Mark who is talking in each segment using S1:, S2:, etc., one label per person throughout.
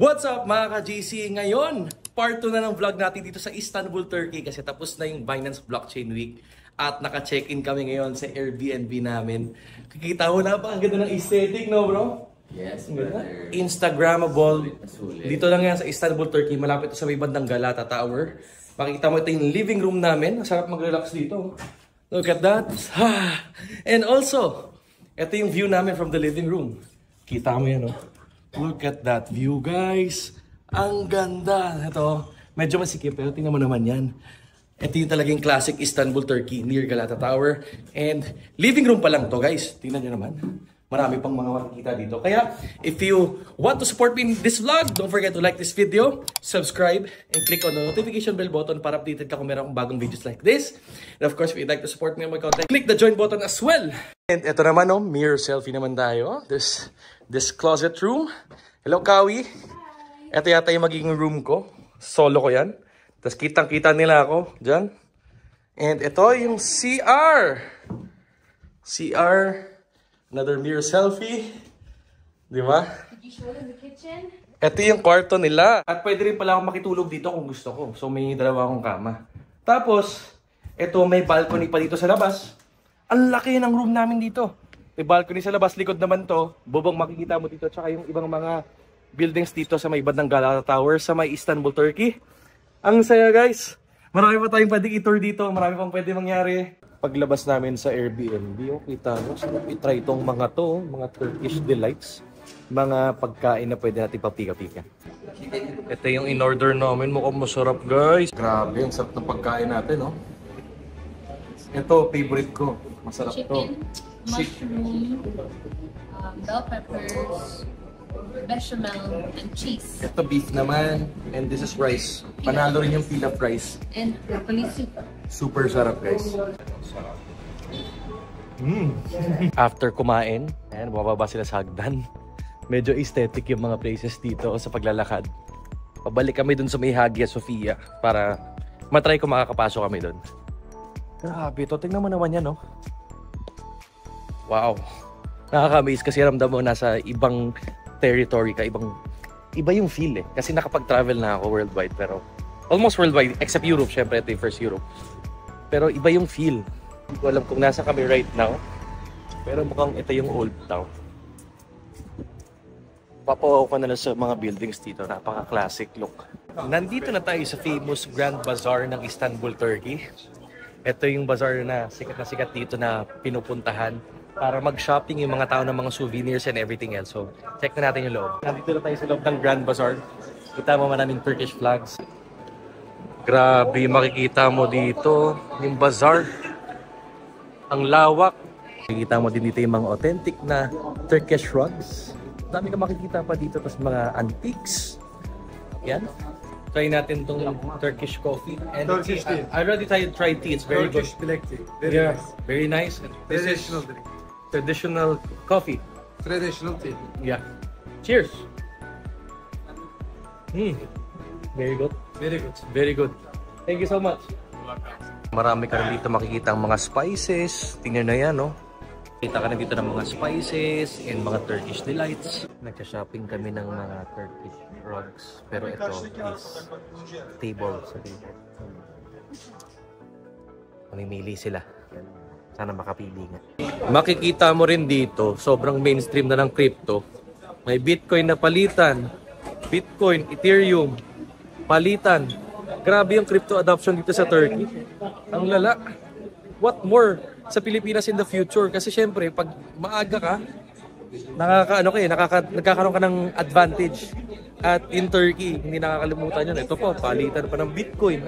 S1: What's up mga ka-GC? Ngayon, part 2 na ng vlog natin dito sa Istanbul, Turkey kasi tapos na yung Binance Blockchain Week at naka-check-in kami ngayon sa Airbnb namin. Kikita mo na ba? Ang ganda ng aesthetic, no bro?
S2: Yes, brother.
S1: Instagrammable. Dito lang yan sa Istanbul, Turkey. Malapit sa may bandang Galata Tower. Makikita mo ito yung living room namin. Masarap mag-relax dito. Look at that. And also, ito yung view namin from the living room. Kita mo yan, no? Look at that view, guys. Ang ganda. Ito, medyo masikip, pero tingnan mo naman yan. Ito yung talagang classic Istanbul, Turkey, near Galata Tower. And living room pa lang to, guys. Tingnan nyo naman. Marami pang mga makikita dito. Kaya, if you want to support me in this vlog, don't forget to like this video, subscribe, and click on the notification bell button para updated ka kung meron akong bagong videos like this. And of course, if you'd like to support me on my content, click the join button as well. And ito naman, no, mirror selfie naman tayo. There's this closet room. Hello, Kawi. Hi. Ito yata yung magiging room ko. Solo ko yan. Tapos kitang-kita nila ako dyan. And ito yung CR. CR. Another mirror selfie. Di ba?
S3: Did you show them the kitchen?
S1: Ito yung kwarto nila. At pwede rin pala akong makitulog dito kung gusto ko. So may dalawa akong kama. Tapos, ito may balcony pa dito sa labas. Ang laki ng room namin dito. May balcony sa labas. Likod naman to. Bubong makikita mo dito. Tsaka yung ibang mga buildings dito sa may bandang Galata Tower sa may Istanbul, Turkey. Ang saya, guys. Marami pa tayong pwedeng i-tour dito. Marami pang pwede mangyari. Paglabas namin sa Airbnb, kita mo, sarap i-try itong mga to, mga Turkish delights. Mga pagkain na pwede natin papika-pika. Ito yung in-order namin. Mukhang masarap, guys. Grabe, ang sarap ng pagkain natin, no? Ito, favorite ko. Masarap
S3: Chicken,
S1: to.
S3: mushroom, bell peppers, bechamel, and cheese.
S1: Ito, beef naman. And this is rice. Panalo rin yung pilaf rice.
S3: And broccoli soup.
S1: Super sarap, guys. After kumain, ayan, bababa sila sa hagdan. Medyo aesthetic yung mga places dito sa paglalakad. Pabalik kami dun sa may Hagia Sophia para matry kung makakapasok kami dun. Grabe ito. Tingnan mo naman yan, no? Wow. Nakaka-amaze kasi ramdam mo nasa ibang territory ka. Iba yung feel eh. Kasi nakapag-travel na ako worldwide. Pero almost worldwide. Except Europe. Syempre ito yung first Europe. Pero iba yung feel. Hindi ko alam kung nasa kami right now. Pero mukhang ito yung old town. Papawaw ko na lang sa mga buildings dito. Napaka-classic look. Nandito na tayo sa famous Grand Bazaar ng Istanbul, Turkey. Ito yung bazaar na sikat dito na pinupuntahan para mag-shopping yung mga tao ng mga souvenirs and everything else. So, check na natin yung loob. Nandito na tayo sa loob ng Grand Bazaar. Kita mo maraming Turkish flags. Grabe, makikita mo dito yung bazaar. Ang lawak. Makikita mo din dito yung mga authentic na Turkish rugs. Dami ka makikita pa dito. Tapos mga antiques. Yan. Try natin tong Turkish coffee. And
S4: Turkish tea.
S1: I already tried tea. It's very
S4: Turkish
S1: good.
S4: black tea. Very nice.
S1: Very nice. This
S4: Traditional
S1: is
S4: drink.
S1: traditional coffee.
S4: Traditional tea.
S1: Yeah. Cheers. Very good.
S4: Very good.
S1: Very good. Thank you so much. Marami ka rin dito makikita ang mga spices. Tingnan na yan, no? Kita ka na dito ng mga spices and mga Turkish delights. Nagsa-shopping kami ng mga Turkish rugs. Pero ito is table sa table. Mamimili sila. Sana makapili nga. Makikita mo rin dito, sobrang mainstream na ng crypto. May Bitcoin na palitan. Bitcoin, Ethereum, palitan. Grabe yung crypto adoption dito sa Turkey. Ang lala. What more sa Pilipinas in the future? Kasi syempre, pag maaga ka, nagkakaroon ka ng advantage. At in Turkey, hindi nakakalimutan yun. Ito po, palitan pa ng Bitcoin.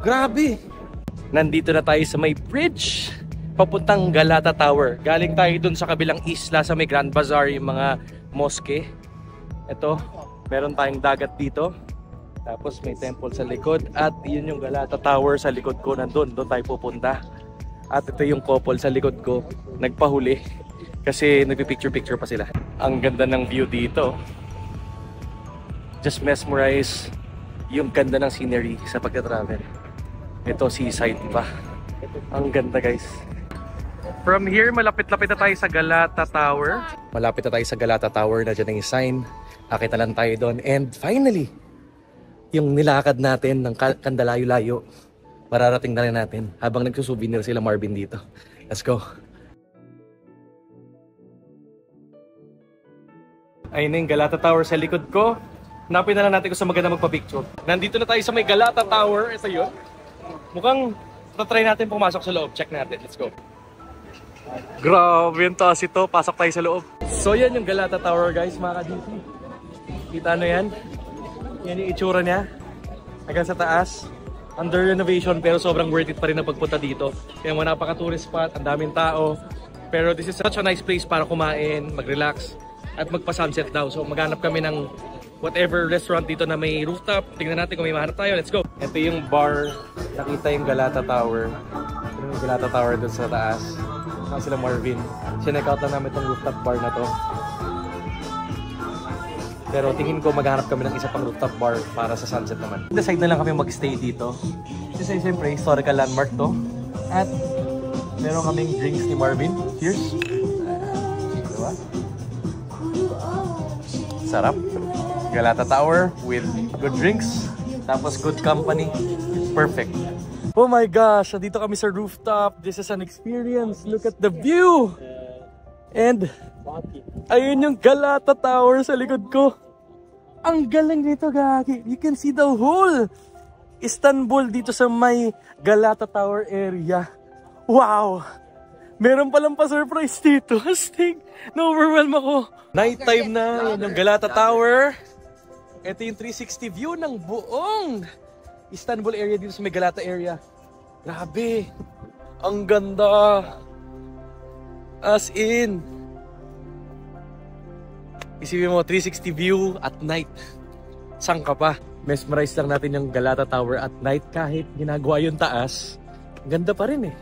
S1: Grabe! Nandito na tayo sa may bridge. Papuntang Galata Tower. Galing tayo dun sa kabilang isla sa may Grand Bazaar, yung mga mosque. Ito, meron tayong dagat dito. Tapos may temple sa likod. At yun yung Galata Tower sa likod ko. Doon tayo pupunta. At ito yung couple sa likod ko. Nagpahuli. Kasi nagpipicture-picture pa sila. Ang ganda ng view dito. Just mesmerize yung ganda ng scenery sa pagka-travel. Ito seaside pa. Ang ganda, guys. From here, malapit-lapit na tayo sa Galata Tower. Malapit na tayo sa Galata Tower na dyan yung sign. Nakita lang tayo doon. And finally, yung nilakad natin ng kandalayo-layo, mararating na rin natin habang nagsusouvenir sila Marvin dito. Let's go. Ayun na yung Galata Tower sa likod ko. Hanapin na lang natin kung sa maganda magpa-picture. Nandito na tayo sa may Galata Tower. Ito yun. Mukhang tatry natin pumasok sa loob. Check natin. Let's go. Grabe yung taas ito. Pasok tayo sa loob. So yan yung Galata Tower guys, mga ka-DC. Kita nyo yan? Yan yung itsura niya. Hanggang sa taas. Under renovation pero sobrang worth it pa rin na pagpunta dito. Kaya mga napaka-tourist spot. Ang daming tao. Pero this is such a nice place para kumain, mag-relax, at magpa-sunset daw. So maghanap kami ng whatever restaurant dito na may rooftop. Tingnan natin kung may mahanap tayo. Let's go! Ito yung bar. Nakita yung Galata Tower. Ito yung Galata Tower doon sa taas. Saka sila Marvin. Sineck out lang namin itong rooftop bar na to. Pero tingin ko maghanap kami ng isa pang rooftop bar para sa sunset naman. Decide na lang kami mag-stay dito. Kasi siyempre historical landmark to. At meron kaming drinks ni Marvin. Cheers! Diba? Sarap. Galata Tower with good drinks. Tapos good company. Perfect. Oh my gosh! Dito kami sa rooftop. This is an experience. Look at the view! And ayun yung Galata Tower sa likod ko. Ang galing nito, gagi. You can see the whole Istanbul dito sa may Galata Tower area. Wow! Meron palang pa-surprise dito. Astig! Na-overwhelm ako. Nighttime na. Yan yung Galata Tower. Ito yung 360 view ng buong Istanbul area dito sa may Galata area. Grabe! Ang ganda! As in! Isipin mo, 360 view at night. Saan ka pa? Mesmerize lang natin yung Galata Tower at night kahit ginagawa yung taas. Ganda pa rin eh.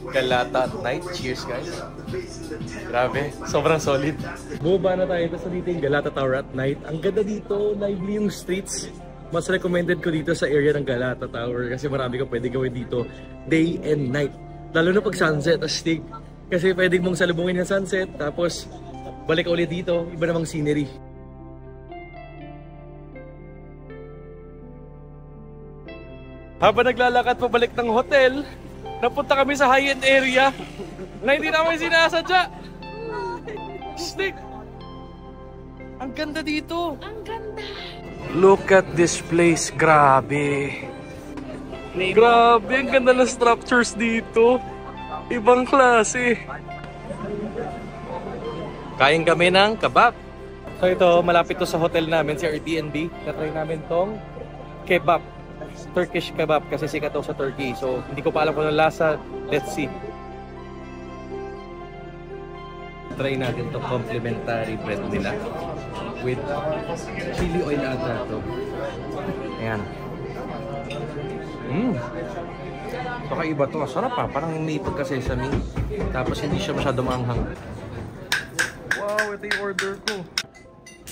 S1: Galata at night. Cheers guys. Grabe, sobrang solid. Bumaba na tayo. Tapos dito yung Galata Tower at night. Ang ganda dito, lively yung streets. Mas recommended ko dito sa area ng Galata Tower kasi marami ka pwede gawin dito day and night. Lalo na pag sunset, astig. Kasi pwede mong salubungin yung sunset tapos balik ka ulit dito, iba namang scenery. Habang naglalakad pabalik ng hotel, napunta kami sa high-end area na hindi namin sinasadya. Astig! Ang ganda dito!
S3: Ang ganda!
S1: Look at this place, grabe. Grabe, ang ganda ng structures dito. Ibang klase. Kain kami ng kebab. So ito, malapit to sa hotel namin, sa Airbnb. Natry namin tong kebab. Turkish kebab kasi sikat to sa Turkey. So hindi ko pa alam kung ano lasa. Let's see. Try natin to complimentary bread nila. With chili oil ata ito. Ayan. Kakaiba to. Sarap pa. Parang may pagka-sesame. Tapos hindi siya masyado maanghang. Wow, ito yung order ko.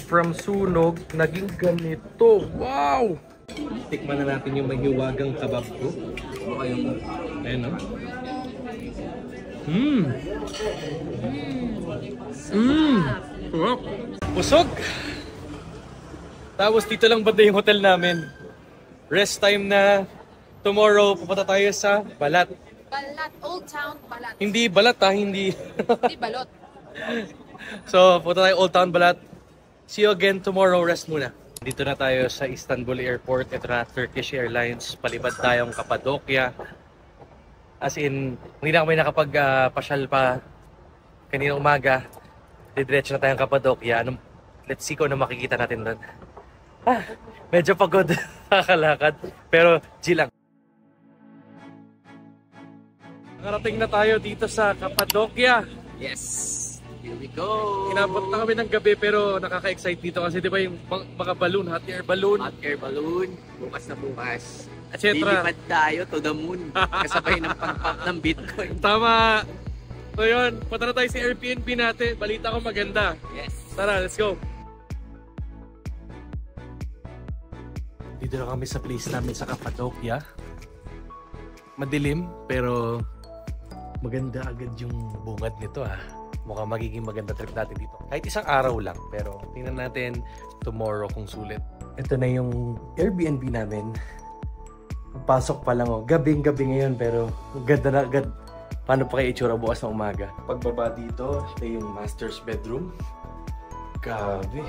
S1: From sunog, naging ganito. Wow! Tikman na natin yung mahiwagang kebab ko. Ayan o. Sarap! Pusog! Tapos dito lang banda yung hotel namin. Rest time na. Tomorrow, pupunta tayo sa Balat.
S3: Balat. Old Town Balat.
S1: Hindi Balat ha, hindi.
S3: Hindi Balot.
S1: So, pupunta tayo Old Town Balat. See you again tomorrow. Rest muna. Dito na tayo sa Istanbul Airport. Ito na Turkish Airlines. Palibad tayong Cappadocia. As in, hindi na kami nakapag-pasyal pa kanina umaga. Didiretso na tayong Cappadocia. Let's see kung ano makikita natin doon. Medyo pagod kakalakad. Pero G lang. Nakarating na tayo dito sa Cappadocia.
S2: Yes! Here we go!
S1: Inabot na kami ng gabi pero nakaka-excite dito kasi di ba yung mga balloon, hot air balloon.
S2: Hot air balloon, bukas na bukas.
S1: Et cetera.
S2: Lilipad tayo to the moon. Kasabay ng pang-pump ng Bitcoin.
S1: Tama! So yun, punta na tayo sa Airbnb natin. Balita ko maganda.
S2: Yes!
S1: Tara, let's go! Dito na kami sa place namin sa Cappadocia. Madilim pero Maganda agad yung bungad nito ha. Mukhang magiging maganda trip natin dito. Kahit isang araw lang, pero tingnan natin tomorrow kung sulit. Ito na yung Airbnb namin. Pasok pa lang gabing-gabi ngayon pero ganda na agad. Paano pa kayo itsura bukas ng umaga? Pagbaba dito, ito yung master's bedroom. Grabe.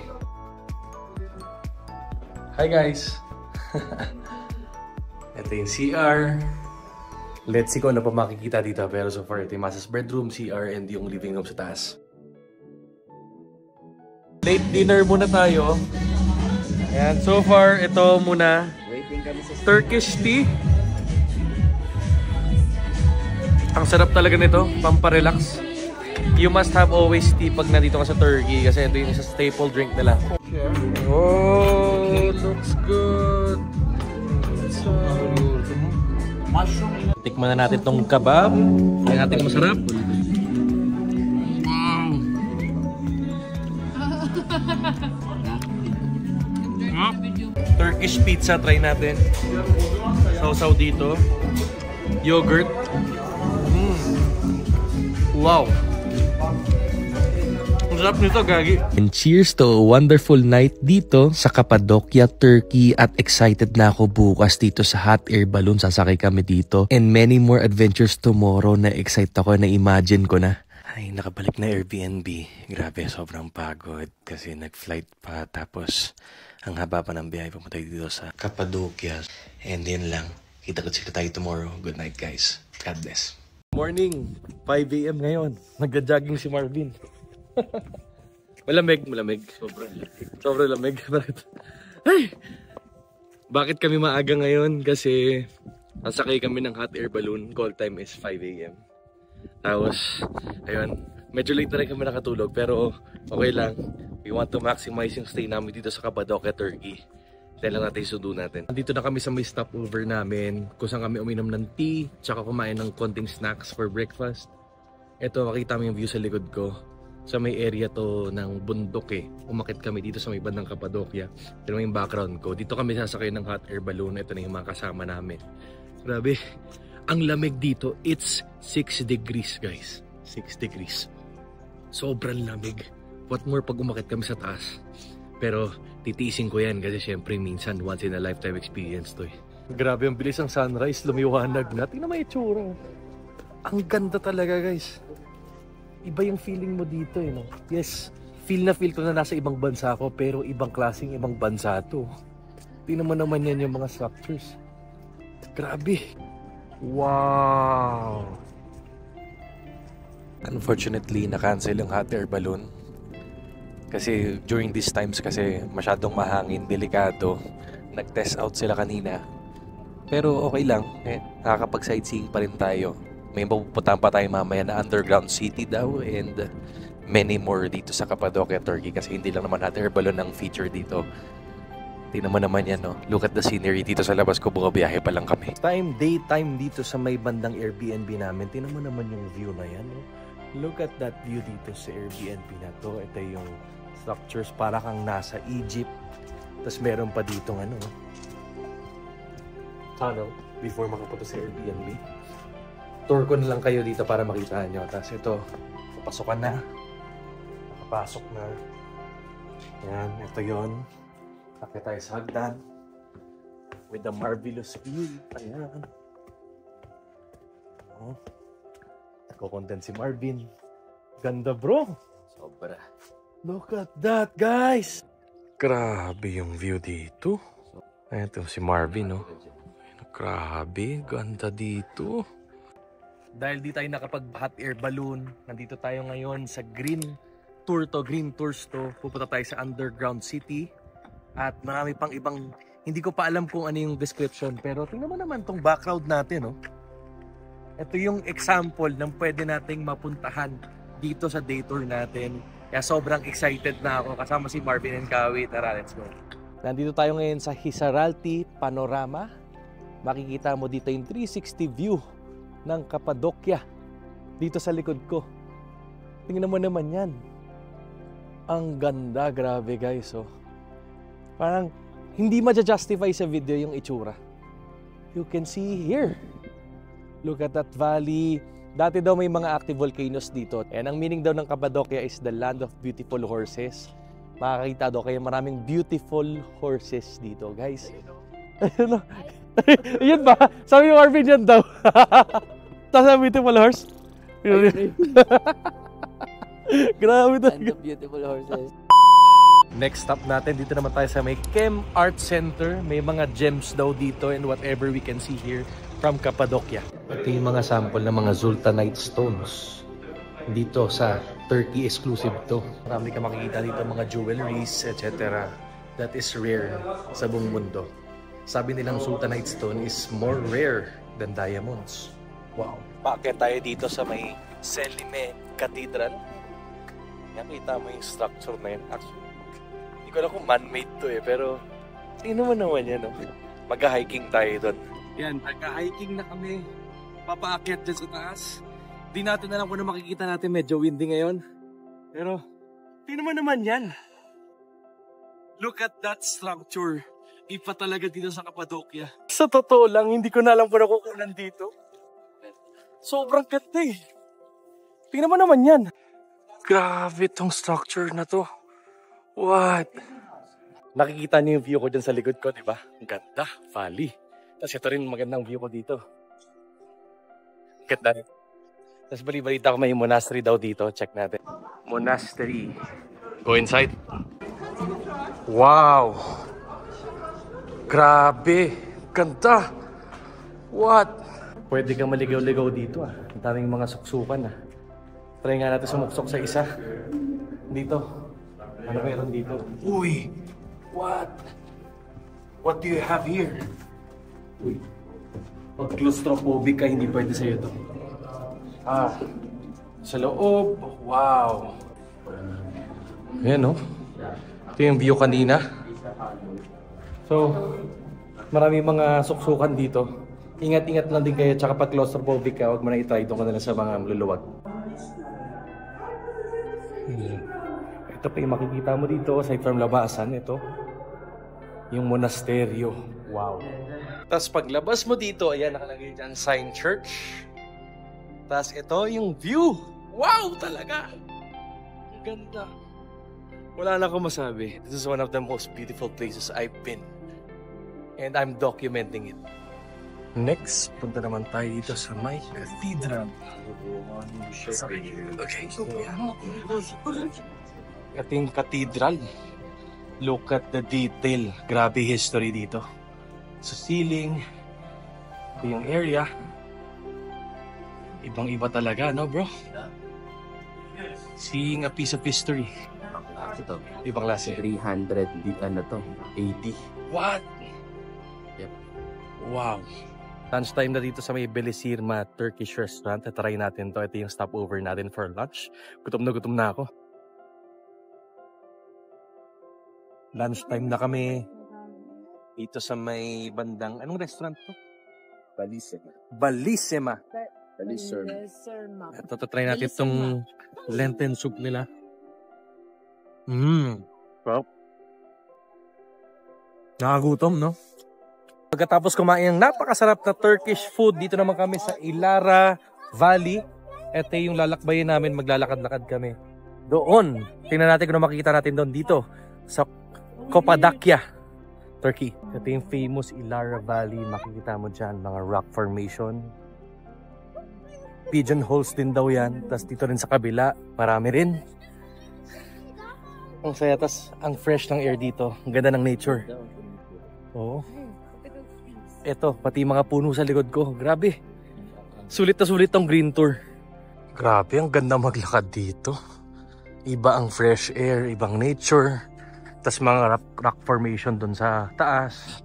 S1: Hi guys! Ito yung CR. Let's see kung ano pa makikita dito. Pero so far, ito yung master's bedroom, CR, and yung living room sa taas. Late dinner muna tayo. Ayan, so far, ito muna. Turkish tea. Ang sarap talaga nito, pamparelax. You must have always tea pag nandito ka sa Turkey kasi ito yung isa staple drink nila. Oh, looks good. So good. Tikman na natin tong kebab. Yung ating masarap. Turkish pizza, try natin. Sausaw dito. Yogurt. Wow. Ang sarap nito, gagi.
S5: And cheers to a wonderful night dito sa Cappadocia, Turkey, at excited na ako bukas dito sa hot air balloon. Sasakay kami dito and many more adventures tomorrow na excite ako na imagine ko na. Ay, nakabalik na Airbnb. Grabe, sobrang pagod kasi nag-flight pa tapos ang haba pa ng biyahe pumunta dito sa Cappadocia. And yun lang. Kita-kits tayo tomorrow. Good night guys. God bless.
S1: Morning, 5 AM ngayon. Nagja-jogging si Marvin. Malamig. Sobrang lamig. Ay! Bakit kami maaga ngayon? Kasi nasakay kami ng hot air balloon. Call time is 5 AM. Tapos, ayun. Medyo late na rin kami nakatulog. Pero okay lang. We want to maximize yung stay namin dito sa Cappadocia, Turkey. Dahil lang natin sudo natin. Dito na kami sa may stopover namin. Kung saan kami uminom ng tea. Tsaka kumain ng konting snacks for breakfast. Ito, makita mo yung view sa likod ko. Sa may area to ng bundok eh. Umakit kami dito sa may bandang Cappadocia. Ito yung background ko. Dito kami sasakay ng hot air balloon. Ito na yung mga kasama namin. Grabe. Ang lamig dito. It's 6 degrees guys. 6 degrees. Sobrang lamig. What more pag umakit kami sa taas. Pero titiisin ko yan kasi syempre minsan once in a lifetime experience to eh. Grabe ang bilis ang sunrise, lumiwanag na. Tingnan mo yung itsura. Ang ganda talaga guys. Iba yung feeling mo dito eh no? Yes, feel ko na nasa ibang bansa ako pero ibang klaseng ibang bansa to. Tingnan mo naman yan yung mga structures. Grabe. Wow.
S5: Unfortunately, na-cancel yung hot air balloon. Kasi during these times kasi masyadong mahangin, delikado. Nag-test out sila kanina. Pero okay lang, nakakapag-sightseeing pa rin tayo. May mapupuntahan pa tayo mamaya na underground city daw and many more dito sa Cappadocia, Turkey kasi hindi lang naman hot air balloon ang feature dito. Tingnan mo naman yan, no? Look at the scenery dito sa labas ko, bumabiyahe pa lang kami.
S1: Daytime dito sa may bandang Airbnb namin. Tingnan mo naman yung view na yan, no? Look at that view dito sa Airbnb na to. Ito yung structures para kang nasa Egypt. Tapos meron pa ditong ano, tunnel before makapunta sa Airbnb. Tour ko na lang kayo dito para makita nyo. Tapos ito, papasokan na. Nakapasok na. Yan, ito yun. Akit tayo sa hagdan. With the marvelous view. Ayan. Oh. Nagko-content si Marvin. Ganda bro. Sobra. Look at that guys.
S5: Grabe yung view dito. Ito si Marvin, no? Grabe, ganda dito.
S1: Dahil di tayo nakapag hot air balloon, nandito tayo ngayon sa Green Tours to. Pupunta tayo sa underground city. At marami pang ibang, hindi ko pa alam kung ano yung description. Pero tingnan mo naman tong background natin, no? Ito yung example ng pwede nating mapuntahan dito sa day tour natin. Kaya sobrang excited na ako. Kasama si Marvin and Kawi. Tara, let's go. Nandito tayo ngayon sa Hisaralti Panorama. Makikita mo dito yung 360 view ng Cappadocia. Dito sa likod ko. Tingnan mo naman yan. Ang ganda, grabe guys. Oh. Parang hindi ma-justify sa video yung itsura. You can see here. Look at that valley.
S5: Dati daw may mga active volcanoes dito. And ang meaning daw ng Cappadocia is the land of beautiful horses. Makakita daw kaya maraming beautiful horses dito, guys. Ayun, yun ba? Sabi yung Arvin yan daw. Tapos beautiful horse? Grabe talaga.
S2: Beautiful horses.
S5: Next stop natin, dito naman tayo sa may Chem Art Center. May mga gems daw dito and whatever we can see here from Cappadocia. Ito yung mga sample ng mga Zultanite stones. Dito sa Turkey exclusive to. Marami ka makikita dito mga jewelries, etc. That is rare sa buong mundo. Sabi nilang Zultanite stone is more rare than diamonds. Wow. Paakyat tayo dito sa may Selime Cathedral. Nakita mo yung structure na yun. Actually, hindi ko alam kung man-made to pero tingnan mo naman yan. No? Mag-hiking tayo doon. Yan, nagka-hiking na kami. Papaakyat dyan sa taas. Di natin alam kung ano makikita natin. Medyo windy ngayon. Pero, tingnan mo naman yan. Look at that structure. Ipa talaga dito sa Cappadocia. Sa totoo lang, hindi ko na alam kung nakukunan dito. Sobrang ganda eh. Tingnan mo naman yan. Grabe tong structure na to. What? Nakikita niyo yung view ko dyan sa likod ko, di ba? Ang ganda, valley. Tapos ito rin magandang view ko dito. Ganda rin. Tapos bali-balita ko may monastery daw dito. Check natin. Monastery. Go inside. Wow! Grabe! Ganda! What? Pwede kang maligaw-ligaw dito ah. Ang daming mga suksukan ah. Try nga natin sumuksok sa isa. Dito. Ano meron dito? Uy! What? What do you have here? Uy. Pag claustrophobic ka, hindi pwede sa'yo ito. Ah. Sa loob. Wow. Ayan no? Ito yung view kanina. So, marami mga suksukan dito. Ingat-ingat lang din kayo. Tsaka pag claustrophobic ka, huwag mo na itry. Doon ka na lang sa mga luluwag. Ito pa yung makikita mo dito. Aside from labasan, ito. Yung monasteryo. Wow. Tapos paglabas mo dito, ayan, nakalagay dyan, Sign Church. Tapos ito yung view. Wow talaga. Ang ganda. Wala na akong masabi. This is one of the most beautiful places I've been. And I'm documenting it. Next, punta naman tayo dito sa may cathedral. Okay. Ito yung cathedral. Look at the detail. Grabe history dito. Sa ceiling. Ito yung area. Ibang-iba talaga, no bro? Seeing a piece of history.
S2: Ito.
S5: Ibang klase.
S2: 300, ano to? 80.
S5: What?
S2: Yep.
S5: Wow. Lunchtime na dito sa may Belisirma Turkish restaurant. Try natin to. Ito yung stopover natin for lunch. Gutom na ako. Lunchtime na kami. Dito sa may bandang... Anong restaurant to?
S2: Balisima.
S5: Balisima.
S2: Balisima.
S5: Ito, try natin itong Lenten soup nila. Wow. Nakagutom, no? Pagkatapos kumain ng napakasarap na Turkish food, dito naman kami sa Ilara Valley. Ito yung lalakbayin namin, maglalakad-lakad kami. Doon, tingnan natin kung makikita natin doon dito sa Cappadocia, Turkey. Ito yung famous Ilara Valley, makikita mo dyan, mga rock formation. Pigeon holes din daw yan. Tapos dito rin sa kabila, marami rin. Ang saya, tas ang fresh ng air dito. Ang ganda ng nature. Oo. Eto, pati mga puno sa likod ko. Grabe. Sulit na sulit tong green tour. Grabe, ang ganda maglakad dito. Iba ang fresh air, ibang nature. Tas mga rock formation dun sa taas.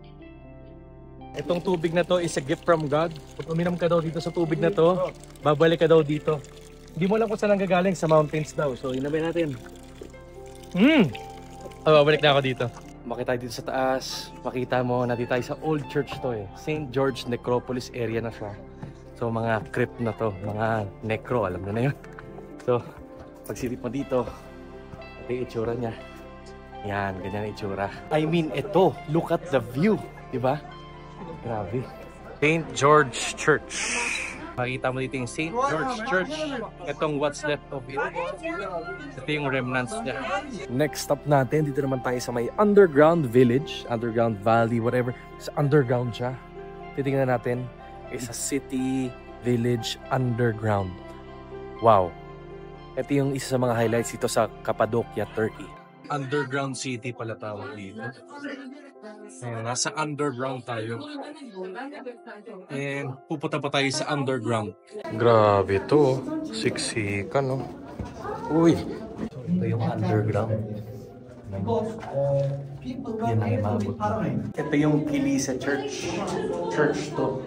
S5: Itong tubig na to is a gift from God. Kung uminom ka daw dito sa tubig na to, babalik ka daw dito. Hindi mo lang kung saan nanggagaling, sa mountains daw. So, inamin natin. Babalik na ako dito. Makita dito sa taas, makita mo, nandito tayo sa old church to eh. St. George Necropolis area na siya. So mga crypt na to, mga necro, alam mo na yun. So, pagsilip mo dito, ito yung itsura niya. Yan, ganyan ang itsura. I mean, ito, look at the view, di ba? Grabe. St. George Church.
S1: Makikita mo dito yung St. George Church. Itong what's left of it. Ito yung remnants niya. Next stop natin, dito naman tayo sa may underground village, underground valley, whatever. Sa underground siya. Titingnan natin, is a city, village, underground. Wow. Ito yung isa sa mga highlights dito sa Cappadocia, Turkey. Underground city pala tawag dito. Ayan, nasa underground tayo. And pupunta pa tayo sa underground. Grabe to. Siksikan, no? Uy! Ito yung underground. Yan ang imabot. Ito yung Kilisa Church. Church to.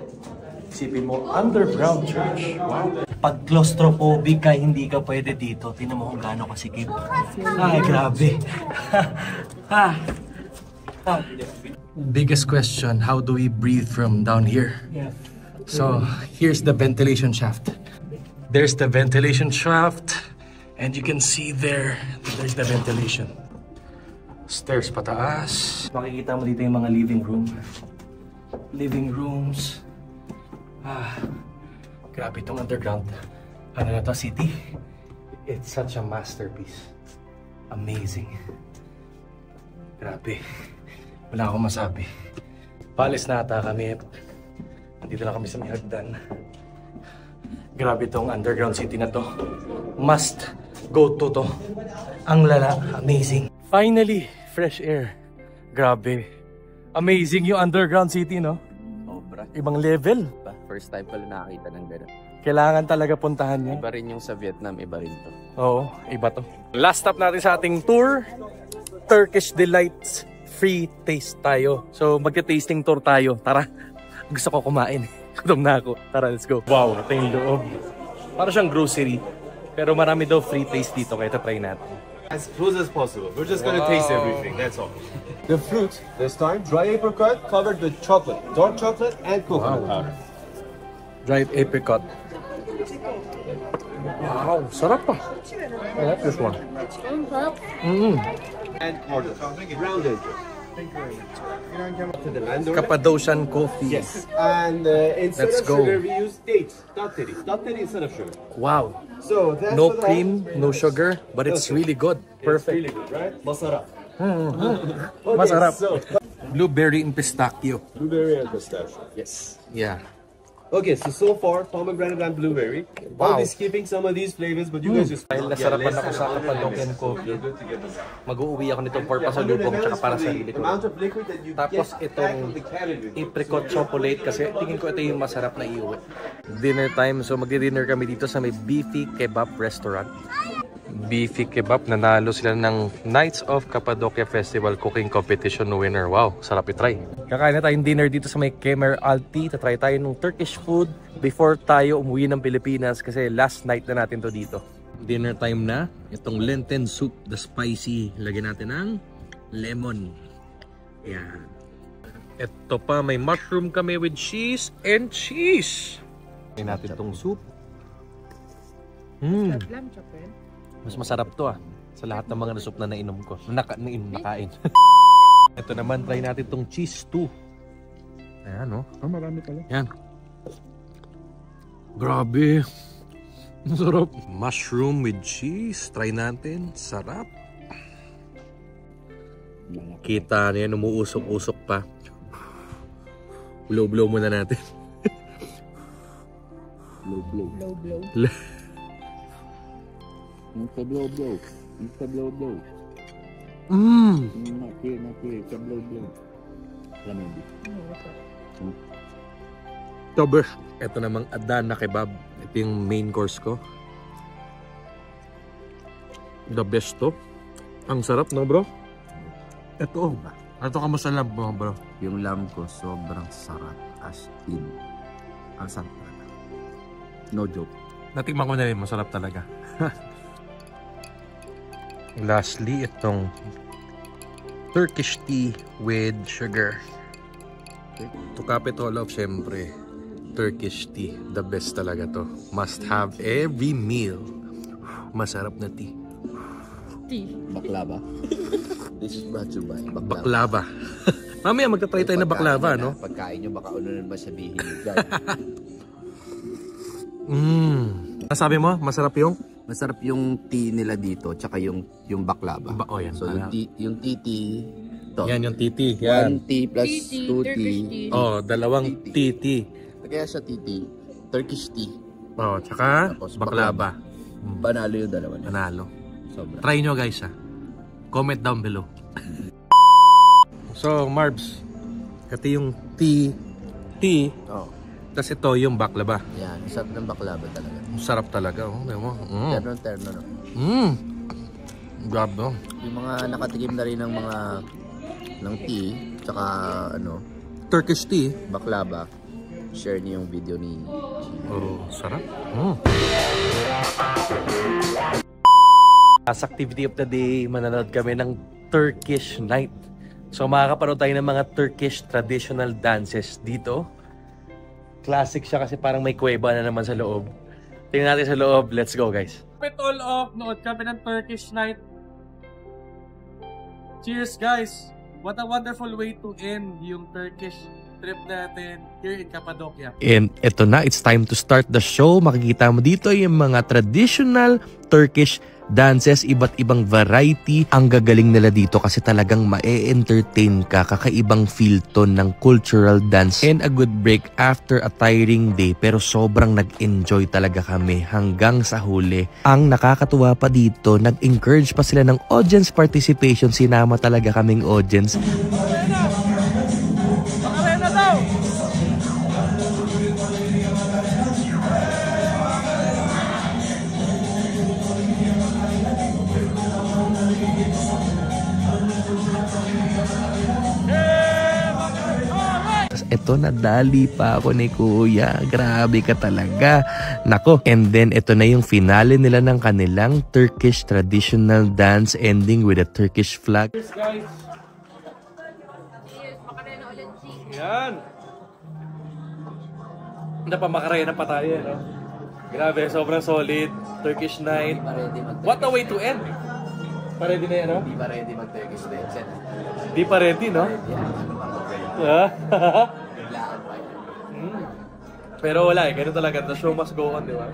S1: Isipin mo, underground church. Wow. Pag claustrophobic ka, hindi ka pwede dito. Tingnan mo kung gaano kasikip. Ay, grabe. Biggest question, how do we breathe from down here? So, here's the ventilation shaft. There's the ventilation shaft. And you can see there's the ventilation. Stairs pataas. Makikita mo dito yung mga living room. Living rooms. Grabe itong underground. Ano na to, city? It's such a masterpiece. Amazing. Grabe. Wala akong masabi. Paalis na ata kami. Nandito na kami sa may hagdan. Grabe itong underground city na to. Must go to. Ang lala. Amazing. Finally, fresh air. Grabe. Amazing yung underground city, no?
S2: Sobra.
S1: Ibang level.
S2: First time pala nakakita ng gano'n.
S1: Kailangan talaga puntahan niya.
S2: Iba rin yung sa Vietnam, iba rin to.
S1: Oo, iba to. Last stop natin sa ating tour, Turkish Delights. Free taste tayo. So magka-tasting tour tayo. Tara, gusto ko kumain. Gutom na ako. Tara, let's go. Wow, ito yung loob. Para siyang grocery. Pero marami daw free taste dito, kaya try natin.
S6: As close as possible. We're just gonna taste everything, that's all. The fruit, this time, dry apricot covered with chocolate, dark chocolate and coconut powder.
S1: Dried apricot. Wow, sarap pa. I like this one.
S6: And order. Grounded. To the Mandarin.
S1: Cappadocian coffee.
S6: Yes. And instead
S1: Let's
S6: of
S1: go.
S6: sugar, we use dates. Datteri. Datteri instead of sugar.
S1: Wow.
S6: So that's
S1: No
S6: for the-
S1: cream, no sugar, but it's really good.
S6: It's
S1: Perfect.
S6: really good, right? Masarap.
S1: Masarap.
S6: So,
S1: Blueberry and pistachio.
S6: blueberry and pistachio.
S2: Yes.
S1: Yeah.
S6: Okay, so far, pomegranate and blueberry.
S1: Wow.
S6: I'll be skipping some of these flavors, but you guys just...
S1: Dahil nasarapan ako sa Cappadocian coffee, mag-uuwi ako nito for pasalubong tsaka para sa sarili ko.
S6: amount of liquid that you
S1: Tapos
S6: get
S1: itong
S6: back of the calorie.
S1: apricot chocolate kasi tingin ko ito yung masarap na iuwi. Dinner time, so magdi-dinner kami dito sa may Beefy Kebab Restaurant. Beefy Kebab, nanalo sila ng Knights of Cappadocia Festival Cooking Competition winner. Wow, sarap i-try. Kakain na tayong dinner dito sa may Kemer Alti. Tatry tayo ng Turkish food before tayo umuwi ng Pilipinas kasi last night na natin to dito. Dinner time na. Itong Lenten soup, the spicy. Lagyan natin ng lemon. Yan. Ito pa, may mushroom kami with cheese and cheese. Lagyan natin itong soup. Mas masarap to sa lahat ng mga soup na nainom ko. Nakain. Ito naman, try natin itong cheese stew. Ayan, no?
S4: Marami pala.
S1: Yan. Grabe. Masarap. Mushroom with cheese. Try natin. Sarap. Kita na yan, umuusok-usok pa. Blow-blow muna natin.
S2: Blow. Insta blow. Not here. Insta blow. Lamig.
S1: Tober. Ito namang Adana kebab. Ito yung main course ko. The best to. Ang sarap, no bro? Ito. Ito kamusta lamb mo, bro?
S2: Yung lamb ko sobrang sarap as in. Ang sarap talaga. No joke.
S1: Natikman ko na rin, masarap talaga. Lastly, itong Turkish tea with sugar. To cap it all off, syempre, Turkish tea. The best talaga to. Must have every meal. Masarap na tea.
S2: Baklava. This is brought to you by
S1: Baklava. Mamaya magta-try tayo na baklava, no?
S2: Pagkain nyo, baka ano naman sabihin nyo dyan.
S1: Sabi mo, masarap yung?
S2: Masarap yung tea nila dito, tsaka yung baklava.
S1: Yan.
S2: So yung tea, to.
S1: Yan yung titi. Yan.
S2: 1 tea plus 2 tea.
S1: Dalawang titi.
S2: Kaya siya tea, Turkish tea.
S1: Tsaka
S2: Tapos
S1: baklava.
S2: Panalo yung dalawa niya.
S1: Panalo.
S2: Sobra.
S1: Try nyo guys Comment down below. So, Marbs. Ito yung tea. Tapos ito yung baklava.
S2: Yan, sarap ng baklava talaga.
S1: Sarap talaga.
S2: Terno, no?
S1: Grabe.
S2: Yung mga nakatikim na rin ng tea, tsaka
S1: Turkish tea.
S2: baklava, share niyo yung video ni
S1: Sarap. As activity of the day, manonood kami ng Turkish night. So makakaparoon tayo ng mga Turkish traditional dances dito. Classic siya kasi parang may kuweba na naman sa loob. Tingnan natin sa loob. Let's go guys. It all off. Nood kami ng Turkish night. Cheers guys. What a wonderful way to end yung Turkish trip natin here in Cappadocia. And eto na, it's time to start the show. Makikita mo dito yung mga traditional Turkish dances, iba't ibang variety. Ang gagaling nila dito kasi talagang ma-entertain ka. Kakaibang feel to ng cultural dance and a good break after a tiring day. Pero sobrang nag-enjoy talaga kami hanggang sa huli. Ang nakakatuwa pa dito, nag-encourage pa sila ng audience participation. Sinama talaga kaming audience. Ito, nadali pa ako ni Kuya. Grabe ka talaga. Nako. And then, ito na yung finale nila ng kanilang Turkish traditional dance ending with a Turkish flag. Cheers, guys!
S3: Cheers! Makarena ulit, G.
S1: Yan! Napamakarena pa tayo, no? Grabe, sobrang solid. Turkish night. What a way to end! Pa-ready na yan, no?
S2: Di ba ready mag-Turkish dance?
S1: Di pa ready, no? Pero wala ganun talaga. The show must go on, di ba?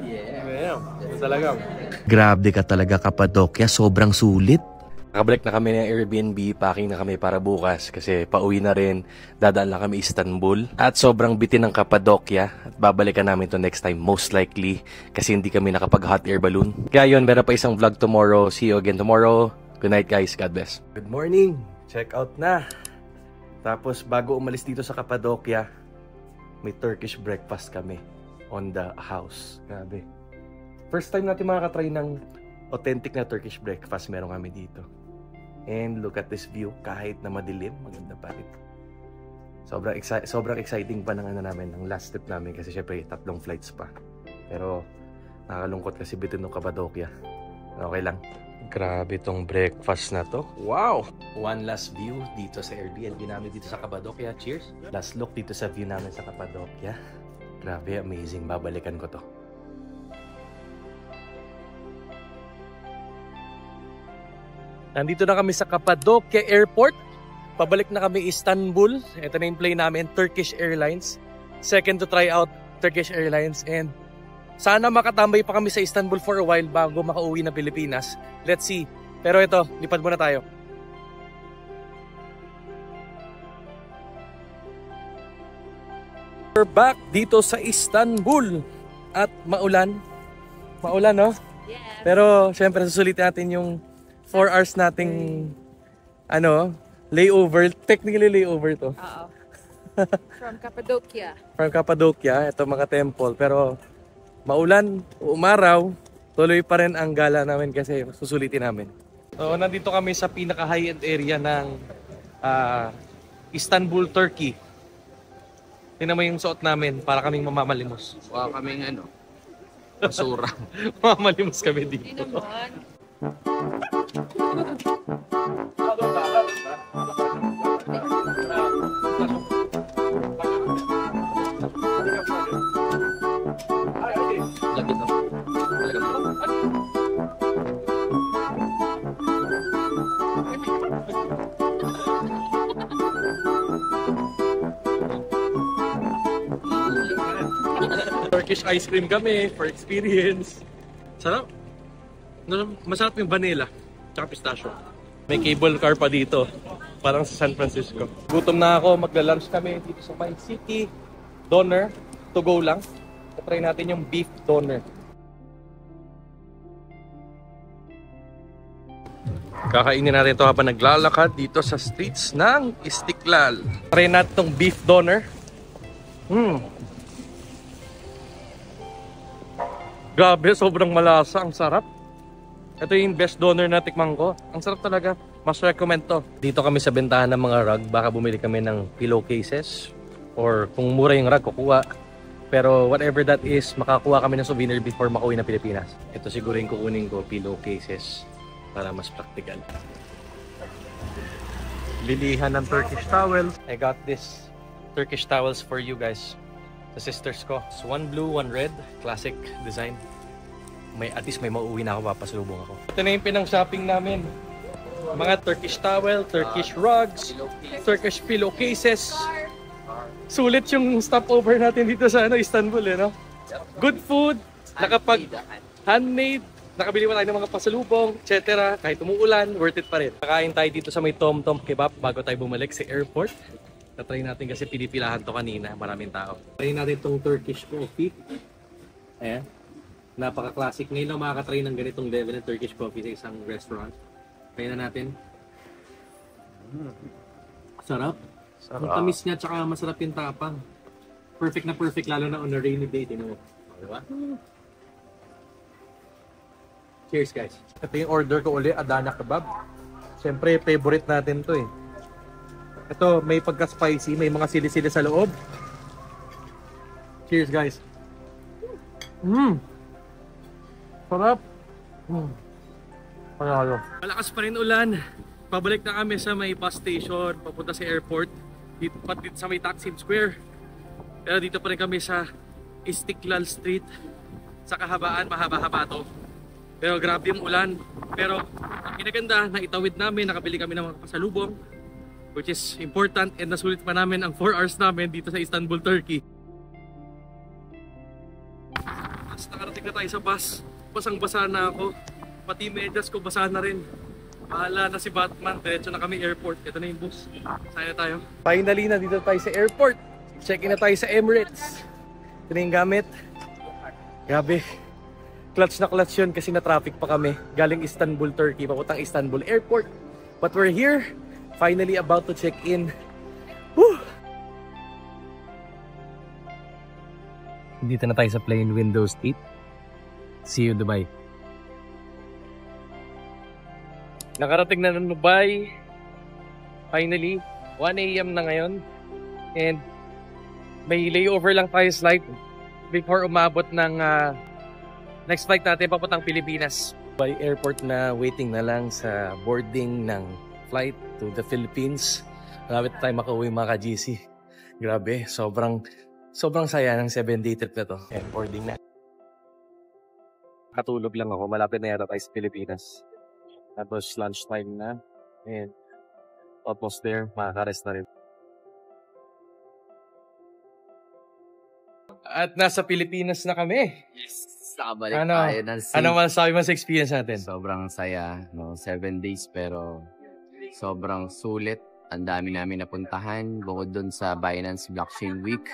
S1: Yeah. Talaga. Grabe ka talaga, Cappadocia. Sobrang sulit. Nakabalik na kami ng Airbnb. Packing na kami para bukas kasi pauwi na rin. Dadaan lang kami Istanbul. At sobrang bitin ng Cappadocia. At babalikan namin to next time most likely kasi hindi kami nakapag hot air balloon. Kaya yun, meron pa isang vlog tomorrow. See you again tomorrow. Good night guys. God bless. Good morning. Check out na. Tapos bago umalis dito sa Cappadocia, may Turkish breakfast kami on the house. Grabe. First time natin makakatry ng authentic na Turkish breakfast meron kami dito. And look at this view. Kahit na madilim, maganda pa rin. Sobrang exciting pa ng namin, ng last trip namin kasi syempre 3 flights pa. Pero nakakalungkot kasi bitin ng Cappadocia. Okay lang. Grabe tong breakfast na to. Wow! One last view dito sa Airbnb namin dito sa Cappadocia. Cheers! Last look dito sa view namin sa Cappadocia. Grabe, amazing. Babalikan ko to. Nandito na kami sa Cappadocia Airport. Pabalik na kami Istanbul. Ito na yung plane namin, Turkish Airlines. Second to try out Turkish Airlines. And sana makatambay pa kami sa Istanbul for a while bago makauwi ng Pilipinas. Let's see. Pero ito, lipad muna tayo. We're back dito sa Istanbul. At maulan. Maulan, no?
S3: Yeah.
S1: Pero syempre susulitin natin yung 4 hours nating layover. Technically layover to.
S3: Oo. From Cappadocia.
S1: From Cappadocia. Ito mga temple. Pero maulan, umaraw, tuloy pa rin ang gala namin kasi susulitin namin. So, nandito kami sa pinaka-high-end area ng Istanbul, Turkey. Tingnan mo yung suot namin para kaming mamamalimos.
S2: Kaming basura.
S1: Mamamalimos kami dito.
S3: Hindi naman.
S1: Turkish ice cream kami for experience. Sarap. Masarap yung vanilla. Tsaka pistachio. May cable car pa dito. Parang sa San Francisco. Gutom na ako. Magla-lunch kami dito sa My City. Doner. To go lang. Try natin yung beef doner. Kakainin natin ito habang naglalakad dito sa streets ng Istiklal. Try natin itong beef doner. Grabe, sobrang malasa. Ang sarap. Ito yung best doner na tikman ko. Ang sarap talaga. Mas recommend to. Dito kami sa bentahan ng mga rug. Baka bumili kami ng pillowcases. Or kung mura yung rug, kukuha. Pero whatever that is, makakuha kami ng souvenir before makauwi na Pilipinas. Ito siguro yung kukunin ko, pillowcases. Para mas practical. Lilihan ng Turkish towel. I got this Turkish towels for you guys. Sa sisters ko. So, one blue, one red. Classic design. At least may mauuwi na ako, papasalubong ako. Ito na yung pinang-shopping namin. Mga Turkish towel, Turkish rugs, Turkish pillowcases. Sulit yung stopover natin dito sa Istanbul, no? Good food, handmade, nakabili pa tayo ng mga pasalubong, etc. Kahit umuulan, worth it pa rin. Kakain tayo dito sa may Tom Tom Kebab bago tayo bumalik sa airport. Tatry natin kasi pinipilahan to kanina, maraming tao. Try natin itong Turkish coffee. Ayan. Napaka-classic. Ngayon lang makakatry ng ganitong level ng Turkish coffee sa isang restaurant. Try na natin. Sarap. Ang tamis niya, tsaka masarap yung tapang. Perfect na perfect, lalo na on a rainy day. Diba? Cheers, guys. Ito yung order ko uli, Adana Kebab. Siyempre, favorite natin to eh. Ito, may pagka-spicy, may mga sili-sili sa loob. Cheers, guys. Sarap. Panalo. Malakas pa rin ulan. Pabalik na kami sa may bus station, papunta sa airport. Dito sa may Taksim Square. Pero dito pa rin kami sa Istiklal Street. Sa kahabaan, mahaba-haba to. Pero grabe yung ulan. Pero ang kinaganda, naitawid namin, nakabili kami ng mga pasalubong, which is important, and nasulit pa namin ang 4 hours namin dito sa Istanbul, Turkey. Mas nakarating na tayo sa bus. Basang-basa na ako. Pati medyas ko basa na rin. Bahala na si Batman. Diretso na kami airport. Ito na yung bus. Saan na tayo? Finally, nandito tayo sa airport. Check-in na tayo sa Emirates. Ito na yung gamit. Grabe. Clutch na clutch yun kasi na-traffic pa kami. Galing Istanbul, Turkey. Papuntang Istanbul Airport. But we're here. Finally about to check in. Woo! Dito na tayo sa plain window seat. See you in Dubai. Nakarating na ng Dubai. Finally, 1 AM na ngayon. And may layover lang tayo flight before umabot ng next flight natin papuntang Pilipinas. Dubai Airport na waiting na lang sa boarding ng flight to the Philippines. Malapit tayo makauwi mga ka-GC. Grabe, sobrang saya ng 7-day trip na to. And boarding na. Katulog lang ako, malapit na yata tayo sa Pilipinas. Tapos lunchtime na. And almost there, makaka-rest na rin. At nasa Pilipinas na kami.
S2: Yes! Nakabalik tayo ng safe.
S1: Ano masasabi mo sa experience natin?
S2: Sobrang saya. 7 days pero sobrang sulit. Ang dami namin napuntahan. Bukod dun sa Binance Blockchain Week.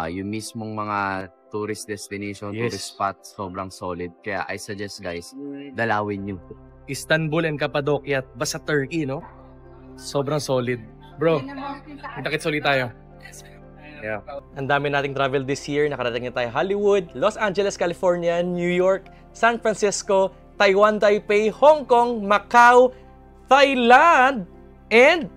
S2: Yung mismong mga tourist destination, tourist spots, sobrang solid. Kaya I suggest guys, dalawin nyo.
S1: Istanbul and Cappadocia at basta Turkey, no? Sobrang solid. Bro, kita-kits ulit tayo. Yeah. Ang dami nating travel this year. Nakarating na tayo Hollywood, Los Angeles, California, New York, San Francisco, Taiwan, Taipei, Hong Kong, Macau, Thailand, and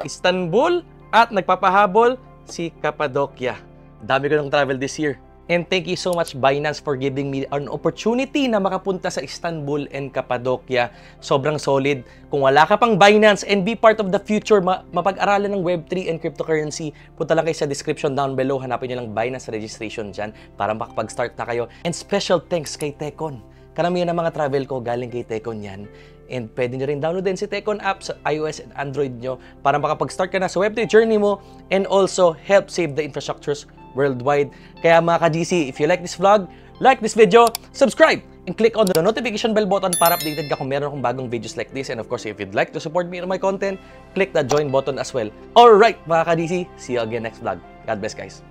S1: Istanbul. At nagpapahabol si Cappadocia. Dami ko ng travel this year. And thank you so much Binance for giving me an opportunity na makapunta sa Istanbul and Cappadocia. Sobrang solid. Kung wala ka pang Binance and be part of the future, mapag-aralan ng Web3 and cryptocurrency, punta lang kayo sa description down below. Hanapin nyo lang Binance registration dyan para makapag-start na kayo. And special thanks kay Tekon. Karamihan ng mga travel ko galing kay Tekon yan. And pwede nyo rin downloadin si Tekon app sa iOS and Android nyo para makapag-start ka na sa Web3 journey mo and also help save the infrastructures worldwide. Kaya mga ka-GC, if you like this vlog, like this video, subscribe, and click on the notification bell button para updated ka kung meron akong bagong videos like this. And of course, if you'd like to support me on my content, click the join button as well. Alright mga ka-GC, see you again next vlog. God bless guys.